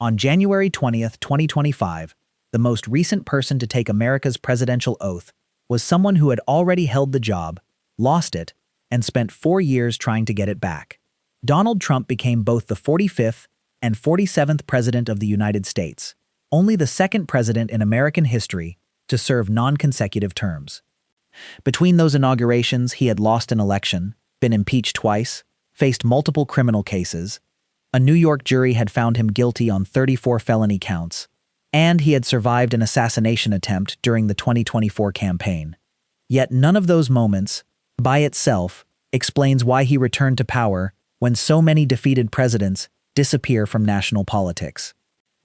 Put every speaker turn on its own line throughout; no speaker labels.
On January 20th, 2025, the most recent person to take America's presidential oath was someone who had already held the job, lost it, and spent 4 years trying to get it back. Donald Trump became both the 45th and 47th President of the United States, only the second president in American history to serve non-consecutive terms. Between those inaugurations, he had lost an election, been impeached twice, faced multiple criminal cases, a New York jury had found him guilty on 34 felony counts, and he had survived an assassination attempt during the 2024 campaign. Yet none of those moments, by itself, explains why he returned to power when so many defeated presidents disappear from national politics.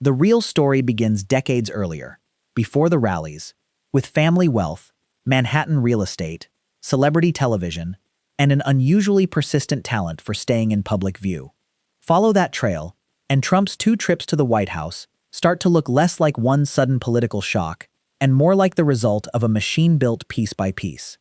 The real story begins decades earlier, before the rallies, with family wealth, Manhattan real estate, celebrity television, and an unusually persistent talent for staying in public view. Follow that trail, and Trump's 2 trips to the White House start to look less like one sudden political shock and more like the result of a machine built piece by piece.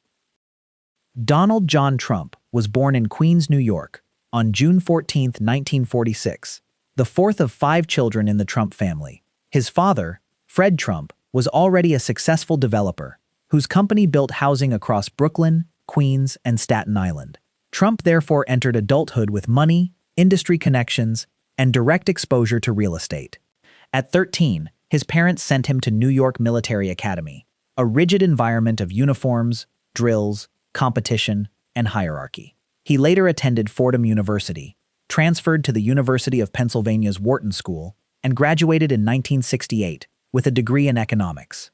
Donald John Trump was born in Queens, New York, on June 14, 1946, the 4th of 5 children in the Trump family. His father, Fred Trump, was already a successful developer, whose company built housing across Brooklyn, Queens, and Staten Island. Trump therefore entered adulthood with money, industry connections, and direct exposure to real estate. At 13, his parents sent him to New York Military Academy, a rigid environment of uniforms, drills, competition, and hierarchy. He later attended Fordham University, transferred to the University of Pennsylvania's Wharton School, and graduated in 1968 with a degree in economics.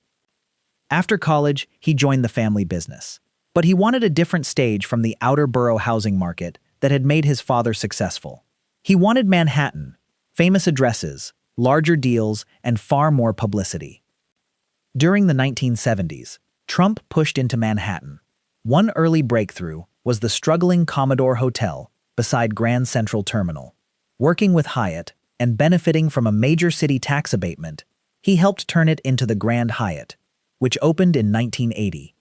After college, he joined the family business. But he wanted a different stage from the outer borough housing market that had made his father successful. He wanted Manhattan, famous addresses, larger deals, and far more publicity. During the 1970s, Trump pushed into Manhattan. One early breakthrough was the struggling Commodore Hotel beside Grand Central Terminal. Working with Hyatt and benefiting from a major city tax abatement, he helped turn it into the Grand Hyatt, which opened in 1980.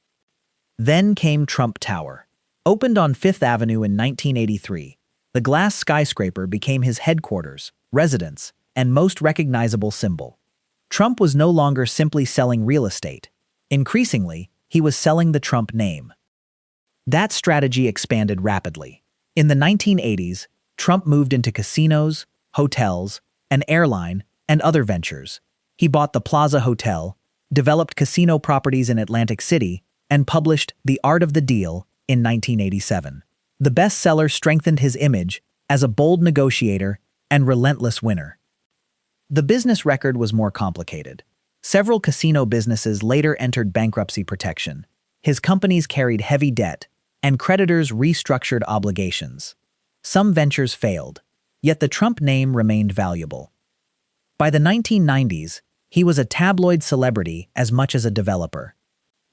Then came Trump Tower. Opened on 5th Avenue in 1983, the glass skyscraper became his headquarters, residence, and most recognizable symbol. Trump was no longer simply selling real estate. Increasingly, he was selling the Trump name. That strategy expanded rapidly. In the 1980s, Trump moved into casinos, hotels, an airline, and other ventures. He bought the Plaza Hotel, developed casino properties in Atlantic City, and published The Art of the Deal in 1987. The bestseller strengthened his image as a bold negotiator and relentless winner. The business record was more complicated. Several casino businesses later entered bankruptcy protection. His companies carried heavy debt, and creditors restructured obligations. Some ventures failed, yet the Trump name remained valuable. By the 1990s, he was a tabloid celebrity as much as a developer.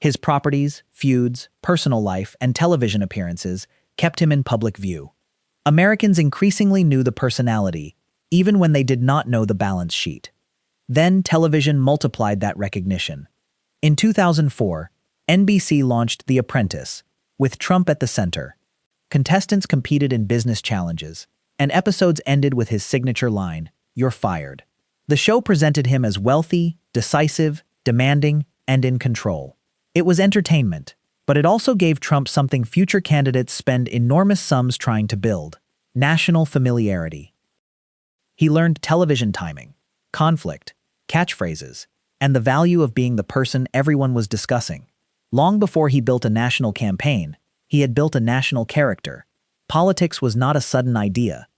His properties, feuds, personal life, and television appearances kept him in public view. Americans increasingly knew the personality, even when they did not know the balance sheet. Then television multiplied that recognition. In 2004, NBC launched The Apprentice, with Trump at the center. Contestants competed in business challenges, and episodes ended with his signature line, "You're fired." The show presented him as wealthy, decisive, demanding, and in control. It was entertainment, but it also gave Trump something future candidates spend enormous sums trying to build: national familiarity. He learned television timing, conflict, catchphrases, and the value of being the person everyone was discussing. Long before he built a national campaign, he had built a national character. Politics was not a sudden idea.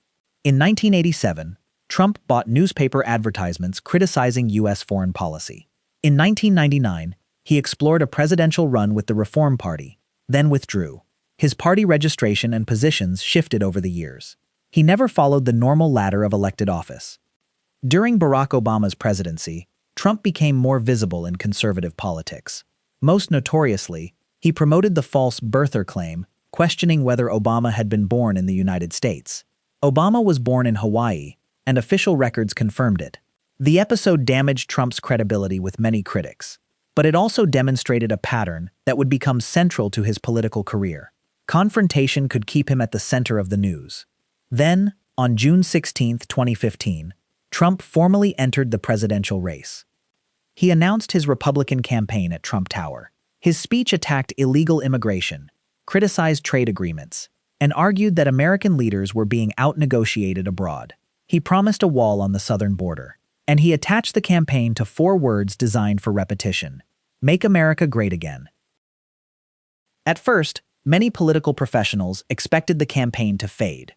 In 1987, Trump bought newspaper advertisements criticizing U.S. foreign policy. In 1999, he explored a presidential run with the Reform Party, then withdrew. His party registration and positions shifted over the years. He never followed the normal ladder of elected office. During Barack Obama's presidency, Trump became more visible in conservative politics. Most notoriously, he promoted the false birther claim, questioning whether Obama had been born in the United States. Obama was born in Hawaii, and official records confirmed it. The episode damaged Trump's credibility with many critics, but it also demonstrated a pattern that would become central to his political career. Confrontation could keep him at the center of the news. Then, on June 16, 2015, Trump formally entered the presidential race. He announced his Republican campaign at Trump Tower. His speech attacked illegal immigration, criticized trade agreements, and argued that American leaders were being out-negotiated abroad. He promised a wall on the southern border, and he attached the campaign to 4 words designed for repetition: "Make America Great Again." At first, many political professionals expected the campaign to fade.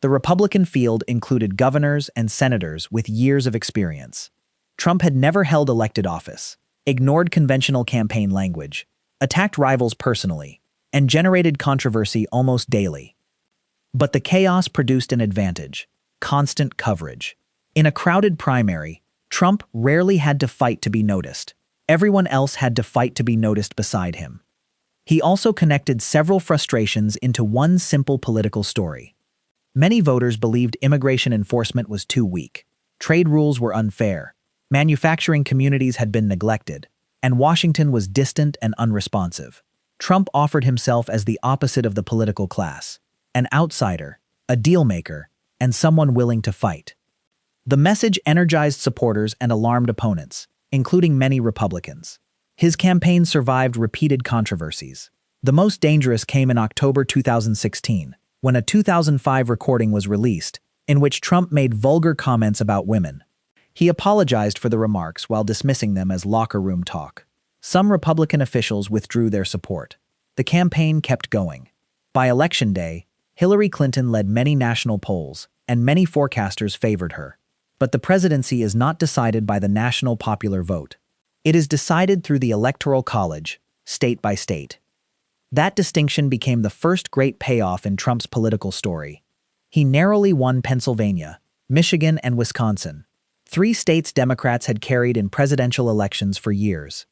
The Republican field included governors and senators with years of experience. Trump had never held elected office, ignored conventional campaign language, attacked rivals personally, and generated controversy almost daily. But the chaos produced an advantage: constant coverage. In a crowded primary, Trump rarely had to fight to be noticed. Everyone else had to fight to be noticed beside him. He also connected several frustrations into one simple political story. Many voters believed immigration enforcement was too weak, trade rules were unfair, manufacturing communities had been neglected, and Washington was distant and unresponsive. Trump offered himself as the opposite of the political class: an outsider, a deal-maker, and someone willing to fight. The message energized supporters and alarmed opponents, including many Republicans. His campaign survived repeated controversies. The most dangerous came in October 2016, when a 2005 recording was released, in which Trump made vulgar comments about women. He apologized for the remarks while dismissing them as locker room talk. Some Republican officials withdrew their support. The campaign kept going. By Election Day, Hillary Clinton led many national polls, and many forecasters favored her. But the presidency is not decided by the national popular vote. It is decided through the Electoral College, state by state. That distinction became the first great payoff in Trump's political story. He narrowly won Pennsylvania, Michigan, and Wisconsin, 3 states Democrats had carried in presidential elections for years.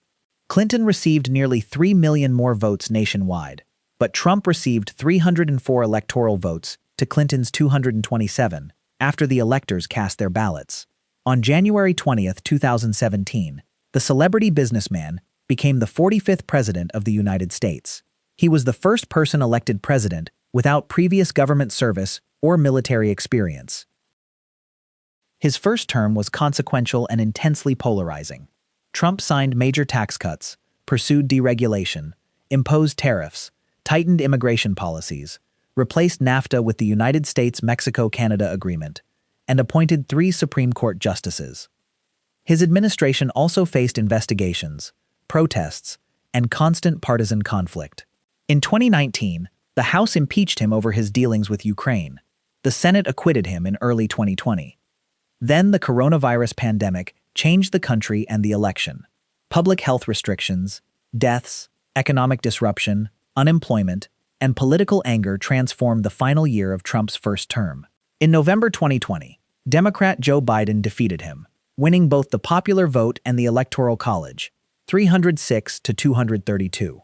Clinton received nearly 3 million more votes nationwide, but Trump received 304 electoral votes to Clinton's 227 after the electors cast their ballots. On January 20, 2017, the celebrity businessman became the 45th president of the United States. He was the first person elected president without previous government service or military experience. His first term was consequential and intensely polarizing. Trump signed major tax cuts, pursued deregulation, imposed tariffs, tightened immigration policies, replaced NAFTA with the United States-Mexico-Canada Agreement, and appointed 3 Supreme Court justices. His administration also faced investigations, protests, and constant partisan conflict. In 2019, the House impeached him over his dealings with Ukraine. The Senate acquitted him in early 2020. Then the coronavirus pandemic changed the country and the election. Public health restrictions, deaths, economic disruption, unemployment, and political anger transformed the final year of Trump's first term. In November 2020, Democrat Joe Biden defeated him, winning both the popular vote and the Electoral College, 306 to 232.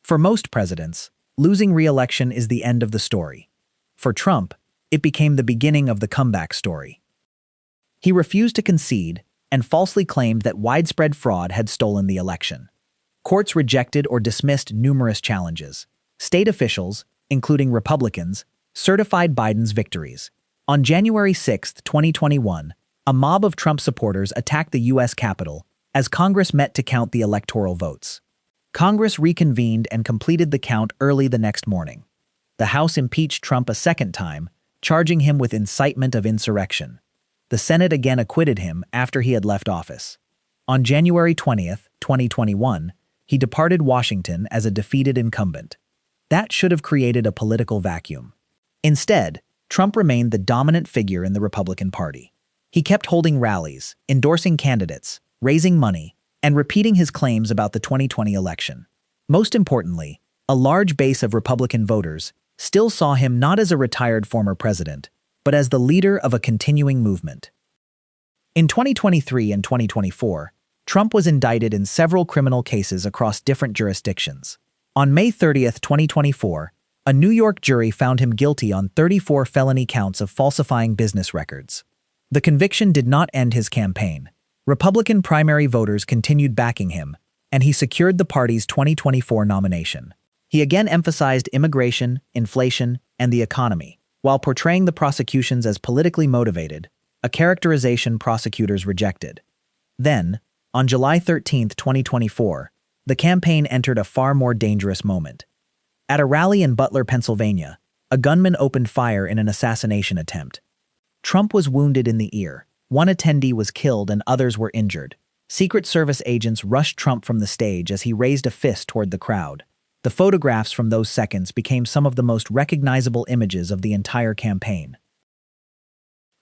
For most presidents, losing re-election is the end of the story. For Trump, it became the beginning of the comeback story. He refused to concede and falsely claimed that widespread fraud had stolen the election. Courts rejected or dismissed numerous challenges. State officials, including Republicans, certified Biden's victories. On January 6, 2021, a mob of Trump supporters attacked the U.S. Capitol as Congress met to count the electoral votes. Congress reconvened and completed the count early the next morning. The House impeached Trump a second time, charging him with incitement of insurrection. The Senate again acquitted him after he had left office. On January 20, 2021, he departed Washington as a defeated incumbent. That should have created a political vacuum. Instead, Trump remained the dominant figure in the Republican Party. He kept holding rallies, endorsing candidates, raising money, and repeating his claims about the 2020 election. Most importantly, a large base of Republican voters still saw him not as a retired former president, but as the leader of a continuing movement. In 2023 and 2024, Trump was indicted in several criminal cases across different jurisdictions. On May 30, 2024, a New York jury found him guilty on 34 felony counts of falsifying business records. The conviction did not end his campaign. Republican primary voters continued backing him, and he secured the party's 2024 nomination. He again emphasized immigration, inflation, and the economy, while portraying the prosecutions as politically motivated, a characterization prosecutors rejected. Then, on July 13, 2024, the campaign entered a far more dangerous moment. At a rally in Butler, Pennsylvania, a gunman opened fire in an assassination attempt. Trump was wounded in the ear. One attendee was killed and others were injured. Secret Service agents rushed Trump from the stage as he raised a fist toward the crowd. The photographs from those seconds became some of the most recognizable images of the entire campaign.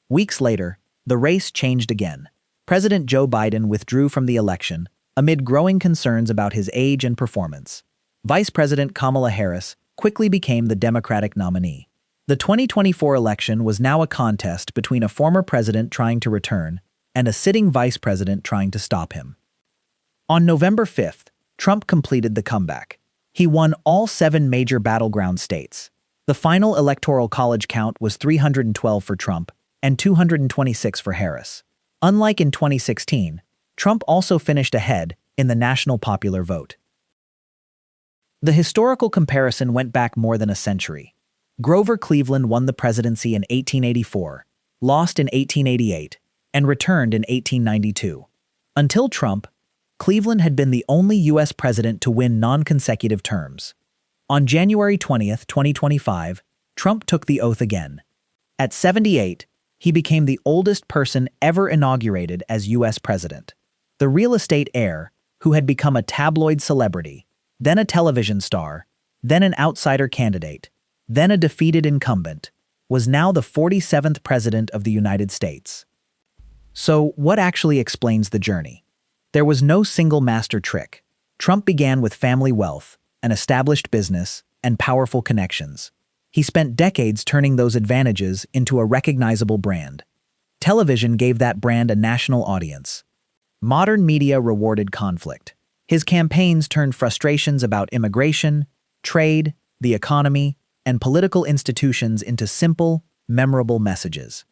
Weeks later, the race changed again. President Joe Biden withdrew from the election amid growing concerns about his age and performance. Vice President Kamala Harris quickly became the Democratic nominee. The 2024 election was now a contest between a former president trying to return and a sitting vice president trying to stop him. On November 5th, Trump completed the comeback. He won all 7 major battleground states. The final Electoral College count was 312 for Trump and 226 for Harris. Unlike in 2016, Trump also finished ahead in the national popular vote. The historical comparison went back more than a century. Grover Cleveland won the presidency in 1884, lost in 1888, and returned in 1892. Until Trump, Cleveland had been the only U.S. president to win non-consecutive terms. On January 20, 2025, Trump took the oath again. At 78, he became the oldest person ever inaugurated as U.S. president. The real estate heir, who had become a tabloid celebrity, then a television star, then an outsider candidate, then a defeated incumbent, was now the 47th president of the United States. So, what actually explains the journey? There was no single master trick. Trump began with family wealth, an established business, and powerful connections. He spent decades turning those advantages into a recognizable brand. Television gave that brand a national audience. Modern media rewarded conflict. His campaigns turned frustrations about immigration, trade, the economy, and political institutions into simple, memorable messages.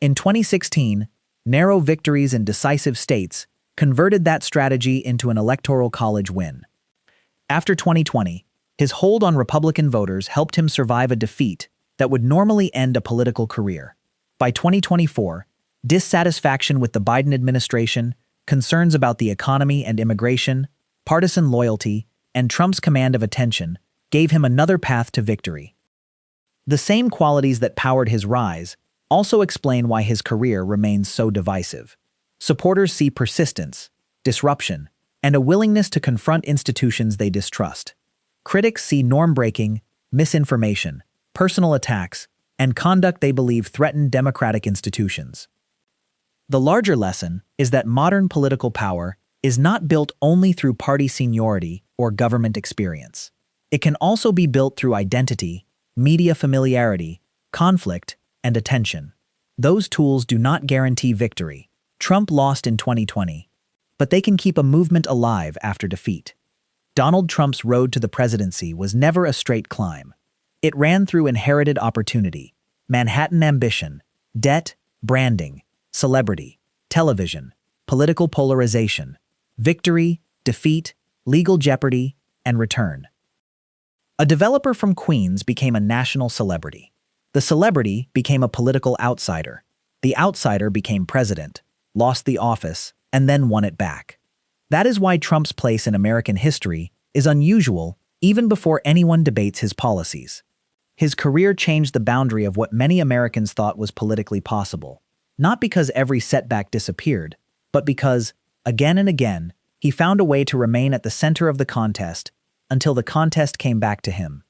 In 2016, narrow victories in decisive states converted that strategy into an Electoral College win. After 2020, his hold on Republican voters helped him survive a defeat that would normally end a political career. By 2024, dissatisfaction with the Biden administration, concerns about the economy and immigration, partisan loyalty, and Trump's command of attention gave him another path to victory. The same qualities that powered his rise also explain why his career remains so divisive. Supporters see persistence, disruption, and a willingness to confront institutions they distrust. Critics see norm-breaking, misinformation, personal attacks, and conduct they believe threaten democratic institutions. The larger lesson is that modern political power is not built only through party seniority or government experience. It can also be built through identity, media familiarity, conflict, and attention. Those tools do not guarantee victory. Trump lost in 2020, but they can keep a movement alive after defeat. Donald Trump's road to the presidency was never a straight climb. It ran through inherited opportunity, Manhattan ambition, debt, branding, celebrity, television, political polarization, victory, defeat, legal jeopardy, and return. A developer from Queens became a national celebrity. The celebrity became a political outsider. The outsider became president, lost the office, and then won it back. That is why Trump's place in American history is unusual even before anyone debates his policies. His career changed the boundary of what many Americans thought was politically possible, not because every setback disappeared, but because, again and again, he found a way to remain at the center of the contest until the contest came back to him.